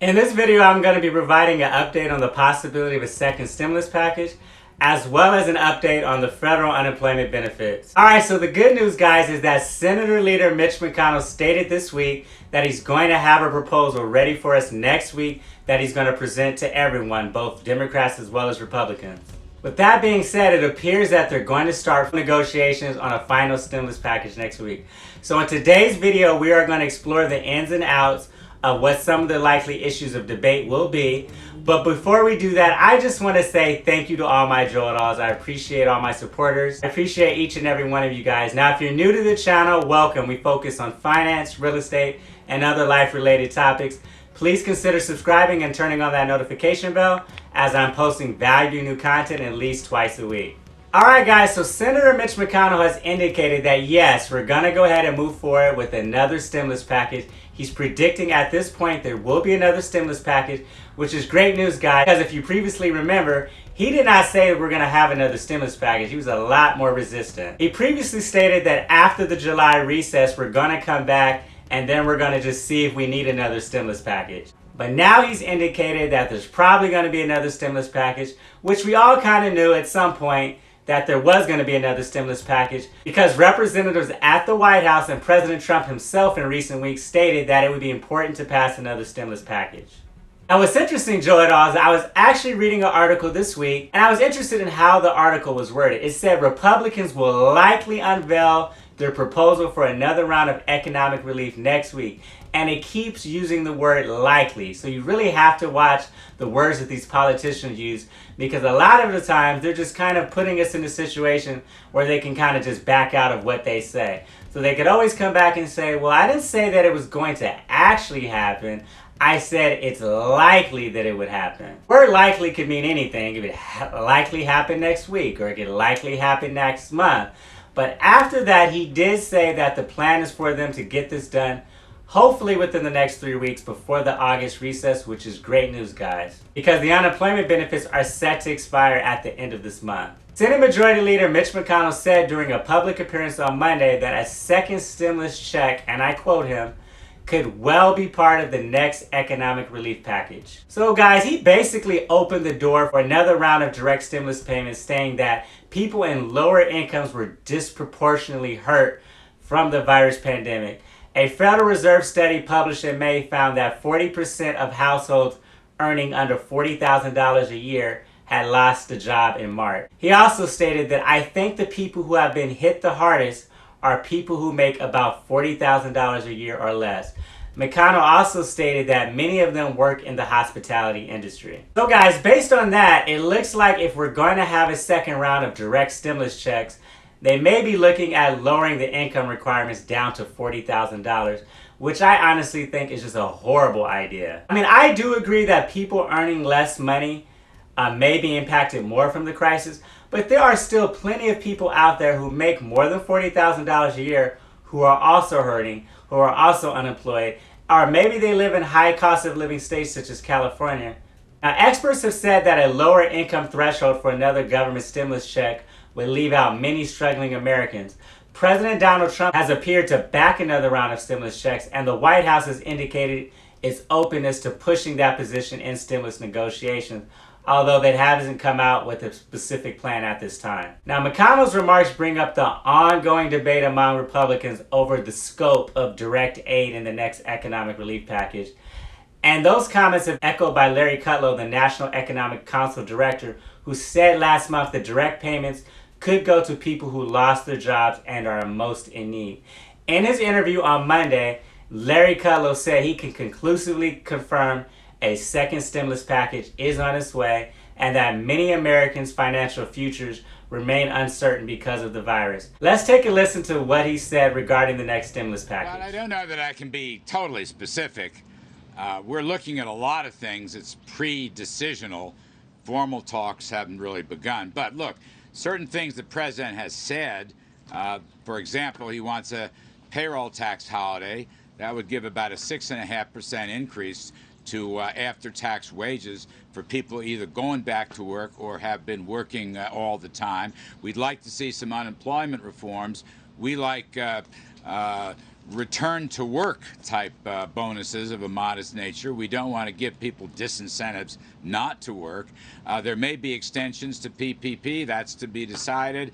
In this video, I'm going to be providing an update on the possibility of a second stimulus package, as well as an update on the federal unemployment benefits. Alright, so the good news, guys, is that Senator Leader Mitch McConnell stated this week that he's going to have a proposal ready for us next week that he's going to present to everyone, both Democrats as well as Republicans. With that being said, it appears that they're going to start negotiations on a final stimulus package next week. So in today's video, we are going to explore the ins and outs of what some of the likely issues of debate will be. But before we do that, I just want to say thank you to all my Joe Dolls. I appreciate all my supporters. I appreciate each and every one of you guys. Now, if you're new to the channel, welcome. We focus on finance, real estate, and other life-related topics. Please consider subscribing and turning on that notification bell, as I'm posting valuable new content at least twice a week. Alright guys, so Senator Mitch McConnell has indicated that yes, we're going to go ahead and move forward with another stimulus package. He's predicting at this point there will be another stimulus package, which is great news, guys, because if you previously remember, he did not say that we're going to have another stimulus package. He was a lot more resistant. He previously stated that after the July recess, we're going to come back and then we're going to just see if we need another stimulus package. But now he's indicated that there's probably going to be another stimulus package, which we all kind of knew at some point that there was going to be another stimulus package, because representatives at the White House and President Trump himself in recent weeks stated that it would be important to pass another stimulus package. Now what's interesting, Joe Dolls, I was actually reading an article this week, and I was interested in how the article was worded. It said Republicans will likely unveil their proposal for another round of economic relief next week. And it keeps using the word likely. So you really have to watch the words that these politicians use, because a lot of the times they're just kind of putting us in a situation where they can kind of just back out of what they say. So they could always come back and say, well, I didn't say that it was going to actually happen. I said it's likely that it would happen. Word likely could mean anything. It could likely happen next week, or it could likely happen next month. But after that, he did say that the plan is for them to get this done hopefully within the next 3 weeks before the August recess, which is great news, guys, because the unemployment benefits are set to expire at the end of this month. Senate Majority Leader Mitch McConnell said during a public appearance on Monday that a second stimulus check, and I quote him, could well be part of the next economic relief package. So guys, he basically opened the door for another round of direct stimulus payments, saying that people in lower incomes were disproportionately hurt from the virus pandemic. A Federal Reserve study published in May found that 40% of households earning under $40,000 a year had lost a job in March. He also stated that I think the people who have been hit the hardest are people who make about $40,000 a year or less. McConnell also stated that many of them work in the hospitality industry. So guys, based on that, it looks like if we're going to have a second round of direct stimulus checks, they may be looking at lowering the income requirements down to $40,000, which I honestly think is just a horrible idea. I mean, I do agree that people earning less money may be impacted more from the crisis, but there are still plenty of people out there who make more than $40,000 a year who are also hurting, who are also unemployed, or maybe they live in high cost of living states such as California. Now, experts have said that a lower income threshold for another government stimulus check would leave out many struggling Americans. President Donald Trump has appeared to back another round of stimulus checks, and the White House has indicated its openness to pushing that position in stimulus negotiations, although they haven't come out with a specific plan at this time. Now, McConnell's remarks bring up the ongoing debate among Republicans over the scope of direct aid in the next economic relief package. And those comments have echoed by Larry Kudlow, the National Economic Council Director, who said last month that direct payments could go to people who lost their jobs and are most in need. In his interview on Monday, Larry Kudlow said he can conclusively confirm a second stimulus package is on its way, and that many Americans' financial futures remain uncertain because of the virus. Let's take a listen to what he said regarding the next stimulus package. Well, I don't know that I can be totally specific. We're looking at a lot of things. It's pre-decisional. Formal talks haven't really begun. But look, certain things the president has said, for example, he wants a payroll tax holiday. That would give about a 6.5% increase to after-tax wages for people either going back to work or have been working all the time. We'd like to see some unemployment reforms. We like return to work type bonuses of a modest nature. We don't want to give people disincentives not to work. There may be extensions to PPP, that's to be decided.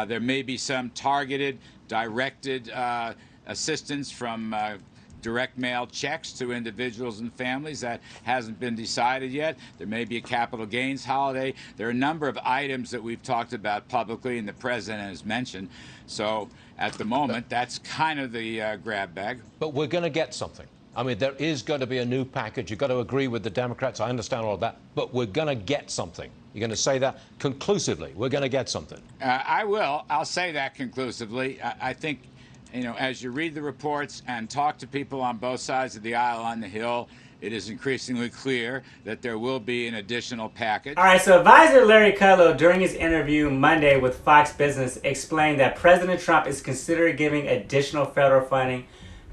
There may be some targeted, directed assistance from direct mail checks to individuals and families. That hasn't been decided yet. There may be a capital gains holiday. There are a number of items that we've talked about publicly and the president has mentioned. So at the moment, that's kind of the grab bag. But we're going to get something. I mean, there is going to be a new package. You've got to agree with the Democrats. I understand all of that. But we're going to get something. You're going to say that conclusively. We're going to get something. I will. I'll say that conclusively. I think, you know, as you read the reports and talk to people on both sides of the aisle on the Hill, it is increasingly clear that there will be an additional package. All right, so advisor Larry Kudlow, during his interview Monday with Fox Business, explained that President Trump is considering giving additional federal funding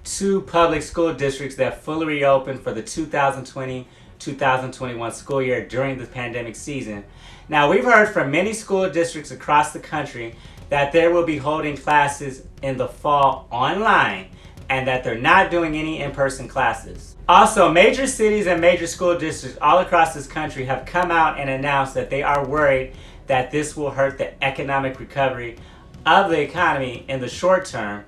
to public school districts that fully reopened for the 2020-2021 school year during the pandemic season. Now, we've heard from many school districts across the country that they will be holding classes in the fall online and that they're not doing any in-person classes. Also, major cities and major school districts all across this country have come out and announced that they are worried that this will hurt the economic recovery of the economy in the short term.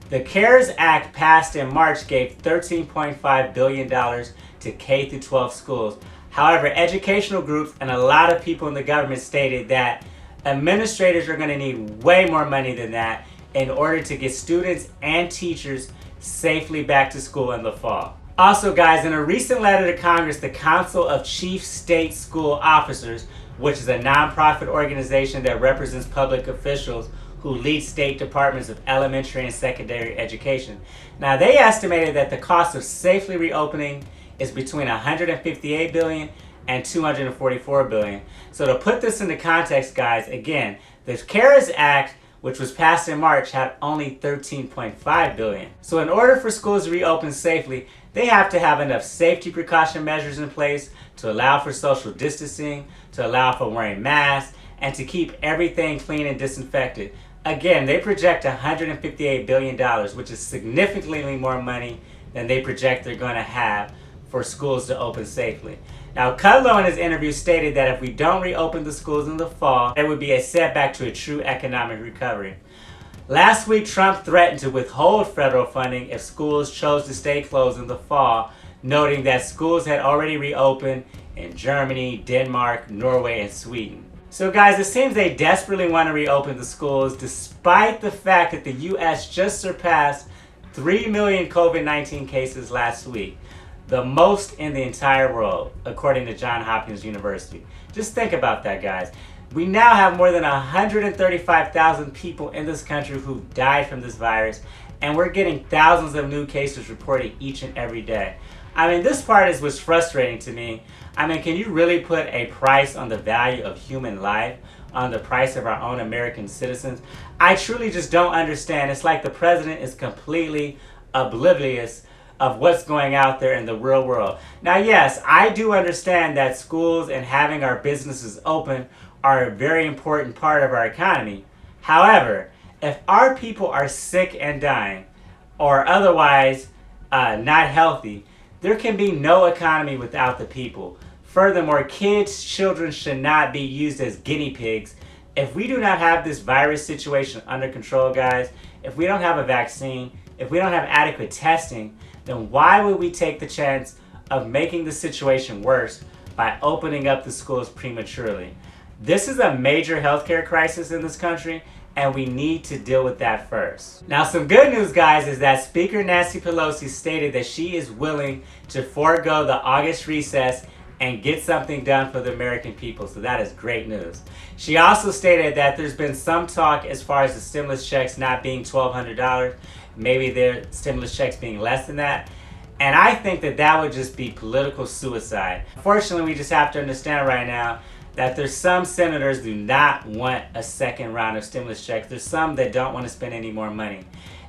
The CARES Act passed in March gave $13.5 billion to K-12 schools. However, educational groups and a lot of people in the government stated that administrators are going to need way more money than that in order to get students and teachers safely back to school in the fall. Also, guys, in a recent letter to Congress, the Council of Chief State School Officers, which is a nonprofit organization that represents public officials who lead state departments of elementary and secondary education. Now, they estimated that the cost of safely reopening is between $158 billion and $244 billion. So to put this into context, guys, again, the CARES Act, which was passed in March, had only $13.5 billion. So in order for schools to reopen safely, they have to have enough safety precaution measures in place to allow for social distancing, to allow for wearing masks, and to keep everything clean and disinfected. Again, they project $158 billion, which is significantly more money than they project they're going to have for schools to open safely. Now, Kudlow in his interview stated that if we don't reopen the schools in the fall, it would be a setback to a true economic recovery. Last week, Trump threatened to withhold federal funding if schools chose to stay closed in the fall, noting that schools had already reopened in Germany, Denmark, Norway, and Sweden. So guys, it seems they desperately want to reopen the schools despite the fact that the U.S. just surpassed 3 million COVID-19 cases last week, the most in the entire world, according to Johns Hopkins University. Just think about that, guys. We now have more than 135,000 people in this country who died from this virus, and we're getting thousands of new cases reported each and every day. I mean, this part is what's frustrating to me. I mean, can you really put a price on the value of human life, on the price of our own American citizens? I truly just don't understand. It's like the president is completely oblivious of what's going out there in the real world. Now, yes, I do understand that schools and having our businesses open are a very important part of our economy. However, if our people are sick and dying or otherwise not healthy, there can be no economy without the people. Furthermore, children should not be used as guinea pigs. If we do not have this virus situation under control, guys, if we don't have a vaccine, if we don't have adequate testing, then why would we take the chance of making the situation worse by opening up the schools prematurely? This is a major healthcare crisis in this country, and we need to deal with that first. Now, some good news, guys, is that Speaker Nancy Pelosi stated that she is willing to forego the August recess and get something done for the American people. So that is great news. She also stated that there's been some talk as far as the stimulus checks not being $1,200, maybe their stimulus checks being less than that. And I think that that would just be political suicide. Fortunately, we just have to understand right now that there's some senators do not want a second round of stimulus checks. There's some that don't want to spend any more money.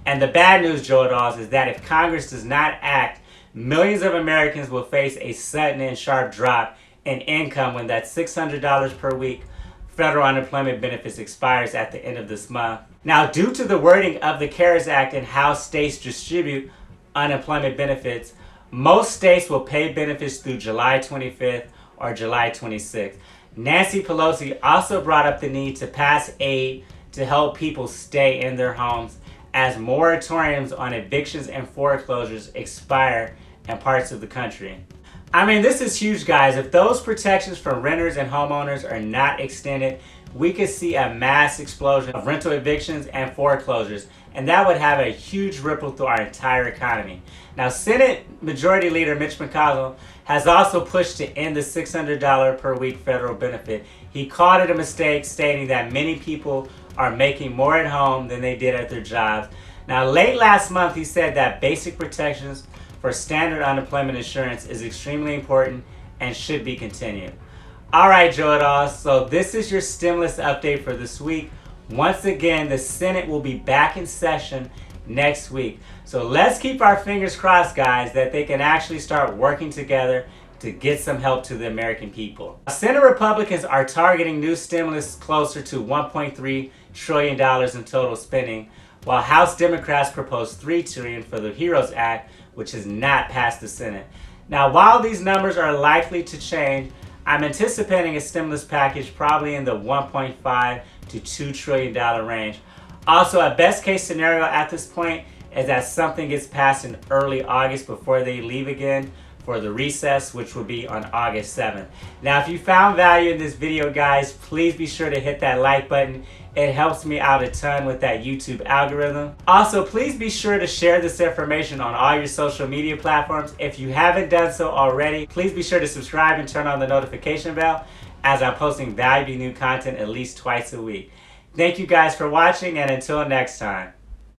And the bad news, Joe Dolls, is that if Congress does not act, millions of Americans will face a sudden and sharp drop in income when that $600 per week federal unemployment benefits expires at the end of this month. Now, due to the wording of the CARES Act and how states distribute unemployment benefits, most states will pay benefits through July 25th or July 26th. Nancy Pelosi also brought up the need to pass aid to help people stay in their homes as moratoriums on evictions and foreclosures expire in parts of the country. I mean, this is huge, guys. If those protections for renters and homeowners are not extended, we could see a mass explosion of rental evictions and foreclosures, and that would have a huge ripple through our entire economy. Now, Senate Majority Leader Mitch McConnell has also pushed to end the $600 per week federal benefit. He called it a mistake, stating that many people are making more at home than they did at their jobs. Now, late last month, he said that basic protections for standard unemployment insurance is extremely important and should be continued. All right, Joe, so this is your stimulus update for this week. Once again, the Senate will be back in session next week. So let's keep our fingers crossed, guys, that they can actually start working together to get some help to the American people. Senate Republicans are targeting new stimulus closer to $1.3 trillion in total spending, while House Democrats propose $3 trillion for the HEROES Act, which has not passed the Senate. Now, while these numbers are likely to change, I'm anticipating a stimulus package probably in the $1.5 to $2 trillion range. Also, a best case scenario at this point is that something gets passed in early August before they leave again for the recess, which will be on August 7th. Now, if you found value in this video, guys, please be sure to hit that like button. It helps me out a ton with that YouTube algorithm. Also, please be sure to share this information on all your social media platforms. If you haven't done so already, please be sure to subscribe and turn on the notification bell, as I'm posting valuable new content at least twice a week. Thank you guys for watching, and until next time.